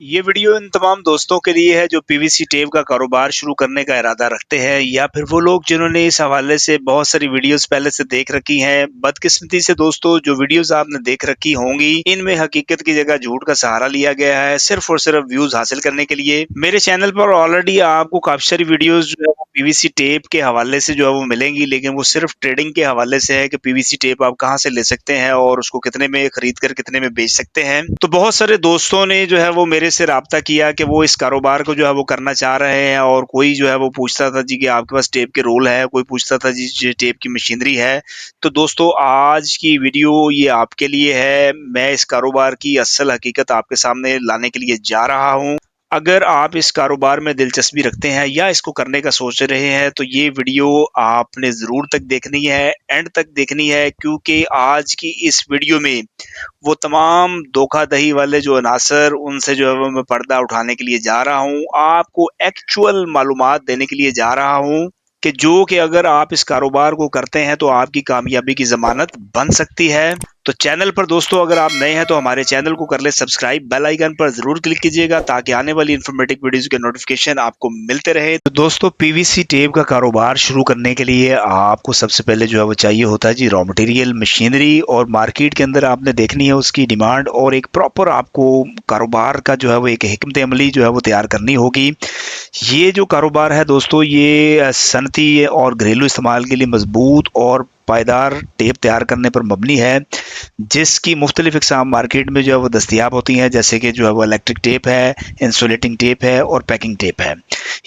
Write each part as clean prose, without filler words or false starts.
ये वीडियो इन तमाम दोस्तों के लिए है जो पीवीसी टेप का कारोबार शुरू करने का इरादा रखते हैं या फिर वो लोग जिन्होंने इस हवाले से बहुत सारी वीडियोस पहले से देख रखी हैं। बदकिस्मती से दोस्तों, जो वीडियोस आपने देख रखी होंगी इनमें हकीकत की जगह झूठ का सहारा लिया गया है सिर्फ और सिर्फ व्यूज हासिल करने के लिए। मेरे चैनल पर ऑलरेडी आपको काफी सारी वीडियोस जो है वो पीवीसी टेप के हवाले से जो है वो मिलेंगी, लेकिन वो सिर्फ ट्रेडिंग के हवाले से है कि पीवीसी टेप आप कहाँ से ले सकते हैं और उसको कितने में खरीद कर कितने में बेच सकते हैं। तो बहुत सारे दोस्तों ने जो है वो मेरे से राब्ता किया कि वो इस कारोबार को जो है वो करना चाह रहे हैं, और कोई जो है वो पूछता था जी कि आपके पास टेप के रोल है, कोई पूछता था जी टेप की मशीनरी है। तो दोस्तों, आज की वीडियो ये आपके लिए है। मैं इस कारोबार की असल हकीकत आपके सामने लाने के लिए जा रहा हूँ। अगर आप इस कारोबार में दिलचस्पी रखते हैं या इसको करने का सोच रहे हैं तो ये वीडियो आपने ज़रूर तक देखनी है, एंड तक देखनी है, क्योंकि आज की इस वीडियो में वो तमाम धोखाधड़ी वाले जो अनासर उनसे जो है वो मैं पर्दा उठाने के लिए जा रहा हूँ। आपको एक्चुअल मालूमात देने के लिए जा रहा हूँ कि अगर आप इस कारोबार को करते हैं तो आपकी कामयाबी की ज़मानत बन सकती है। तो चैनल पर दोस्तों अगर आप नए हैं तो हमारे चैनल को कर ले सब्सक्राइब, बेल आइकन पर जरूर क्लिक कीजिएगा ताकि आने वाली इन्फॉर्मेटिव वीडियोस के नोटिफिकेशन आपको मिलते रहे। तो दोस्तों, पीवीसी टेप का कारोबार शुरू करने के लिए आपको सबसे पहले जो है वो चाहिए होता है जी रॉ मटेरियल, मशीनरी, और मार्केट के अंदर आपने देखनी है उसकी डिमांड, और एक प्रॉपर आपको कारोबार का जो है वो एक हिकमत अमली जो है वो तैयार करनी होगी। ये जो कारोबार है दोस्तों, ये सनती और घरेलू इस्तेमाल के लिए मजबूत और पायदार टेप तैयार करने पर मबनी है, जिसकी मुख्तलिफ इकसाम मार्केट में जो है वो दस्तियाब होती हैं, जैसे कि जो है वो इलेक्ट्रिक टेप है, इंसुलेटिंग टेप है और पैकिंग टेप है।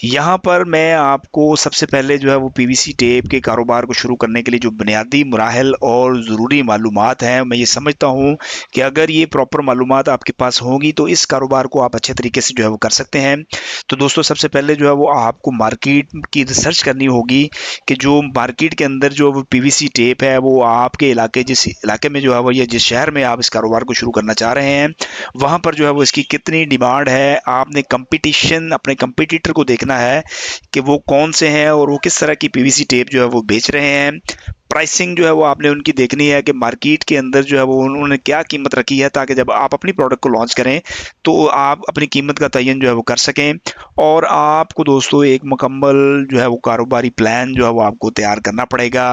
यहाँ पर मैं आपको सबसे पहले जो है वो पीवीसी टेप के कारोबार को शुरू करने के लिए जो बुनियादी मराहल और ज़रूरी मालूमात हैं, मैं ये समझता हूँ कि अगर ये प्रॉपर मालूमात आपके पास होंगी तो इस कारोबार को आप अच्छे तरीके से जो है वो कर सकते हैं। तो दोस्तों, सबसे पहले जो है वो आपको मार्केट की रिसर्च करनी होगी कि जो मार्केट के अंदर जो वो पीवीसी टेप है वो आपके इलाके, जिस इलाके में जो है वो या जिस शहर में आप इस कारोबार को शुरू करना चाह रहे हैं वहाँ पर जो है वो इसकी कितनी डिमांड है। आपने कंपटीशन, अपने कंपटीटर को देखना है कि वो कौन से हैं और वो किस तरह की पीवीसी टेप जो है वो बेच रहे हैं। प्राइसिंग जो है वो आपने उनकी देखनी है कि मार्केट के अंदर जो है वो उन्होंने क्या कीमत रखी है, ताकि जब आप अपनी प्रोडक्ट को लॉन्च करें तो आप अपनी कीमत का तयन जो है वो कर सकें। और आपको दोस्तों एक मुकम्मल जो है वो कारोबारी प्लान जो है वो आपको तैयार करना पड़ेगा।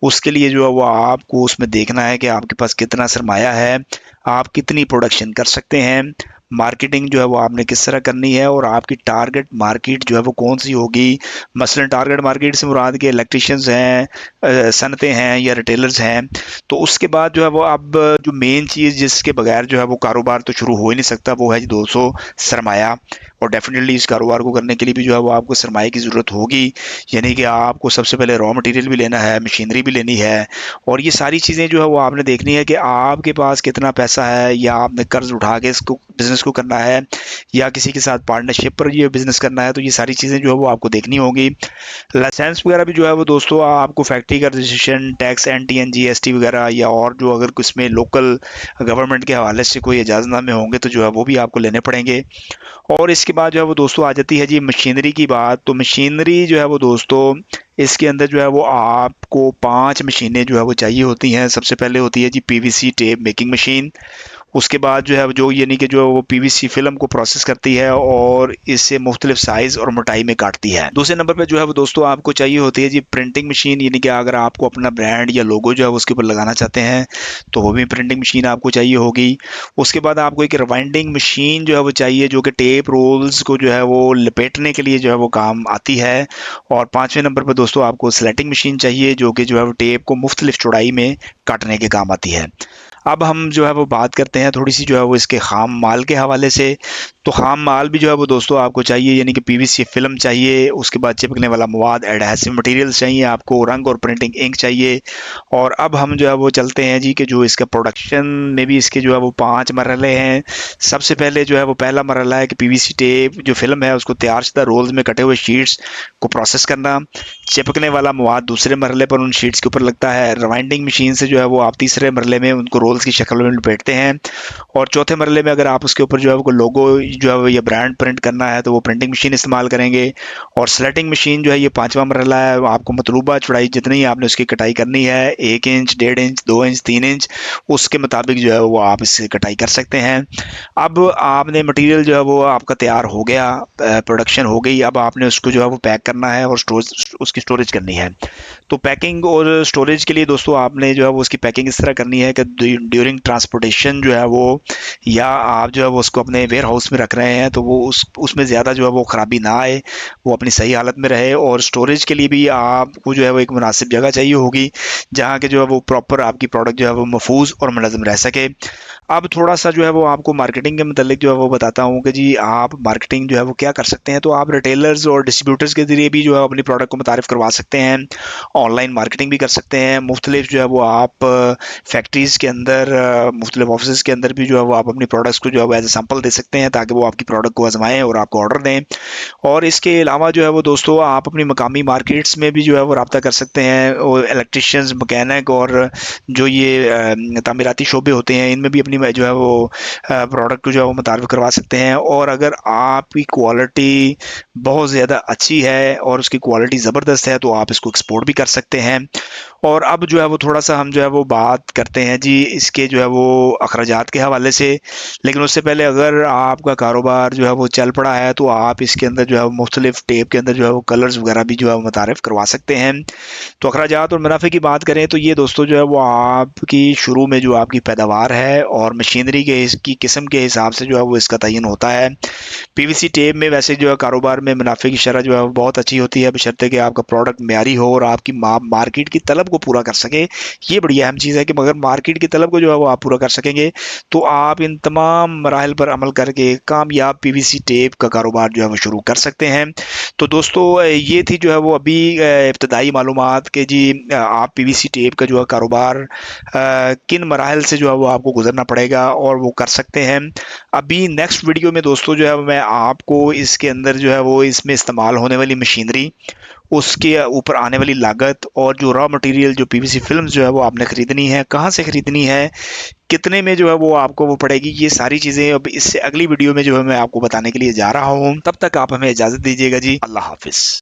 उसके लिए जो है वो आपको उसमें देखना है कि आपके पास कितना सरमाया है, आप कितनी प्रोडक्शन कर सकते हैं, मार्केटिंग जो है वो आपने किस तरह करनी है, और आपकी टारगेट मार्केट जो है वो कौन सी होगी। मसलन टारगेट मार्केट से मुराद के इलेक्ट्रिशियंस हैं, सनतें हैं या रिटेलर्स हैं। तो उसके बाद जो है वो अब जो मेन चीज़ जिसके बगैर जो है वो कारोबार तो शुरू हो ही नहीं सकता, वो है जी दोस्तों सरमाया। और डेफिनेटली इस कारोबार को करने के लिए भी जो है वो आपको सरमाए की ज़रूरत होगी, यानी कि आपको सबसे पहले रॉ मटेरियल भी लेना है, मशीनरी भी लेनी है, और ये सारी चीज़ें जो है वो आपने देखनी है कि आपके पास कितना पैसा है, या आपने कर्ज उठा के इसको बिज़नेस को करना है या किसी के साथ पार्टनरशिप पर ये बिज़नेस करना है। तो ये सारी चीज़ें जो है वो आपको देखनी होगी। लाइसेंस वगैरह भी जो है वो दोस्तों आपको फैक्ट्री का रजिस्ट्रेशन, टैक्स, एनटीएन, जीएसटी वगैरह, या और जो अगर इसमें लोकल गवर्नमेंट के हवाले से कोई इजाज़तनामे होंगे तो जो है वो भी आपको लेने पड़ेंगे। और इसके बाद जो है वो दोस्तों आ जाती है जी मशीनरी की बात। तो मशीनरी जो है वो दोस्तों, इसके अंदर जो है वो आपको 5 मशीनें जो है वो चाहिए होती हैं। सबसे पहले होती है जी पीवीसी टेप मेकिंग मशीन। उसके बाद जो है जो यानी कि जो वो पीवीसी फिल्म को प्रोसेस करती है और इसे मुख्तलिफ साइज़ और मोटाई में काटती है। दूसरे नंबर पर जो है वो दोस्तों आपको चाहिए होती है जी प्रिंटिंग मशीन, यानी कि अगर आपको अपना ब्रांड या लोगो जो है उसके ऊपर लगाना चाहते हैं तो वो भी प्रिंटिंग मशीन आपको चाहिए होगी। उसके बाद आपको एक रिवाइंडिंग मशीन जो है वो चाहिए, जो कि टेप रोल्स को जो है वो लपेटने के लिए जो है वो काम आती है। और पाँचवें नंबर पर दोस्तों आपको स्लेटिंग मशीन चाहिए, जो कि जो है वो टेप को मुख्तलिफ चौड़ाई में काटने के काम आती है। अब हम जो है वो बात करते हैं थोड़ी सी जो है वो इसके ख़ाम माल के हवाले से। तो ख़ाम माल भी जो है वो दोस्तों आपको चाहिए, यानी कि पीवीसी फिल्म चाहिए, उसके बाद चिपकने वाला मवाद, एडहेसिव मटेरियल्स चाहिए, आपको रंग और प्रिंटिंग इंक चाहिए। और अब हम जो है वो चलते हैं जी कि जो इसका प्रोडक्शन में भी इसके जो है वो 5 मरहले हैं। सबसे पहले जो है वो पहला मरहला है कि पीवीसी टेप जो फिल्म है उसको तैयार शुदा रोल्स में कटे हुए शीट्स को प्रोसेस करना। चिपकने वाला मवाद दूसरे मरहले पर उन शीट्स के ऊपर लगता है। रिवाइंडिंग मशीन से जो है वो आप तीसरे मरहले में उनको रोल्स की शक्ल में लपेटते हैं। और चौथे मरहले में अगर आप उसके ऊपर जो है वो लोगो جو ہے یہ برانڈ پرنٹ کرنا ہے تو وہ پرنٹنگ مشین استعمال کریں گے، اور سلیٹنگ مشین جو ہے یہ 5واں مرحلہ ہے، آپ کو مطلوبہ چوڑائی جتنی آپ نے اس کی کٹائی کرنی ہے 1 انچ 1.5 انچ 2 انچ 3 انچ اس کے مطابق جو ہے وہ آپ اس سے کٹائی کر سکتے ہیں۔ اب آپ نے مٹیریل جو ہے وہ آپ کا تیار ہو گیا، پروڈکشن ہو گئی، اب آپ نے اس کو جو ہے وہ پیک کرنا ہے اور اس کی سٹوریج کرنی ہے۔ تو پیکنگ اور سٹوریج کے لیے دوستو آپ نے جو ہے وہ اس کی پیکنگ اس طرح کرنی ہے کہ ڈیورنگ ٹرانسپورٹیشن جو ہے وہ، یا آپ جو ہے وہ اس کو اپنے ویئر ہاؤس میں رکھ رہے ہیں تو وہ اس میں زیادہ جو ہے وہ خرابی نہ آئے، وہ اپنی صحیح حالت میں رہے، اور سٹوریج کے لیے بھی آپ کو جو ہے وہ ایک مناسب جگہ چاہیے ہوگی جہاں کہ جو ہے وہ پراپر آپ کی پروڈکٹ جو ہے وہ محفوظ اور منظم رہ سکے۔ اب تھوڑا سا جو ہے وہ آپ کو مارکیٹنگ کے متعلق جو ہے وہ بتاتا ہوں کہ جی آپ مارکیٹنگ جو ہے وہ کیا کر سکتے ہیں۔ تو آپ ریٹیلرز اور ڈسٹریبیوٹرز کے ذریعے بھی جو ہے اپنی پروڈکٹ کو متعارف کروا سکتے ہیں، آن لائن مارکیٹنگ بھی کر سکتے ہیں، مختلف جو ہے وہ آپ فیکٹریز کے اندر، مختلف آفسز کے اندر بھی جو ہے وہ آپ اپنی پروڈکٹس کو جو ہے وہ ایز اے سیمپل دے سکتے ہیں تاکہ وہ آپ کی پروڈکٹ کو آزمائیں اور آپ کو آرڈر دیں۔ اور اس کے علاوہ جو ہے وہ دوستو آپ اپنی مقامی مارکیٹس میں بھی جو ہے وہ رابطہ کر سکتے ہیں، اور الیکٹریشینز، مکینک اور جو یہ تعمیراتی شعبے ہوتے ہیں ان میں بھی اپنی جو ہے وہ پروڈکٹ کو جو ہے وہ متعارف کروا سکتے ہیں۔ اور اگر آپ کی کوالٹی بہت زیادہ اچھی ہے اور اس کی کوالٹی زبردست ہے تو آپ اس کو ایکسپورٹ بھی کر سکتے ہیں۔ اور اب جو ہے وہ تھوڑا سا ہم جو ہے وہ بات کرتے ہیں جی اس کے جو ہے وہ اخراجات کے حوالے سے، لیکن اس سے پہلے اگر آپ کا کاروبار جو ہے وہ چل پڑا ہے تو آپ اس کے اندر جو ہے مختلف ٹیپ کے اندر جو ہے وہ کلرز وغیرہ بھی جو ہے وہ متعارف کروا سکتے ہیں۔ تو اخراجات اور منافع کی بات کریں تو یہ دوستو جو ہے وہ آپ کی شروع میں جو آپ کی پیداوار ہے اور مشینری کے کی قسم کے حساب سے جو ہے وہ اس کا تعین ہوتا ہے۔ پی وی سی ٹیپ میں ویسے جو ہے کاروبار میں منافع کی شرح جو ہے وہ بہت اچھی ہوتی ہے بشرطے کہ آپ کا پروڈکٹ معیاری ہو اور آپ کی مارکیٹ کی طلب کو پورا کر سکے۔ یہ بڑی اہم چیز ہے کہ مگر مارکیٹ کی طلب کو جو ہے وہ آپ پورا کر سکیں گے تو آپ ان تمام مراحل پر عمل کر کے کامیاب پی وی سی ٹیپ کا کاروبار جو ہے وہ شروع کر سکتے ہیں۔ تو دوستو یہ تھی جو ہے وہ ابھی ابتدائی معلومات کہ جی آپ پی وی سی ٹیپ کا جو ہے کاروبار کن مراحل سے جو ہے وہ آپ کو گزرنا پڑے گا اور وہ کر سکتے ہیں۔ ابھی نیکسٹ ویڈیو میں دوستو جو ہے میں آپ کو اس کے اندر جو ہے وہ اس میں استعمال ہونے والی مشینری، اس کے اوپر آنے والی لاگت، اور جو را مٹیریل جو پی وی سی فلمز جو ہے وہ آپ نے خریدنی ہے، کہاں سے خریدنی ہے، کتنے میں جو ہے وہ آپ کو وہ پڑے گی، یہ ساری چیزیں اب اس سے اگلی ویڈیو میں جو ہے میں آپ کو بتانے کے لیے جا رہا ہوں۔ تب تک آپ ہمیں اجازت دیجیے گا جی، اللہ حافظ۔